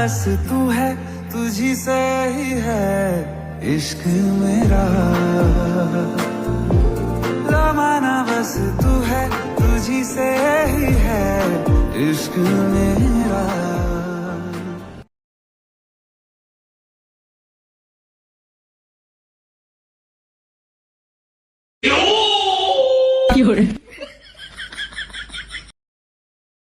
बस तू है, तुझी से ही है इश्क मेरा। जमाना बस तू है, तुझी से ही है इश्क मेरा।有人。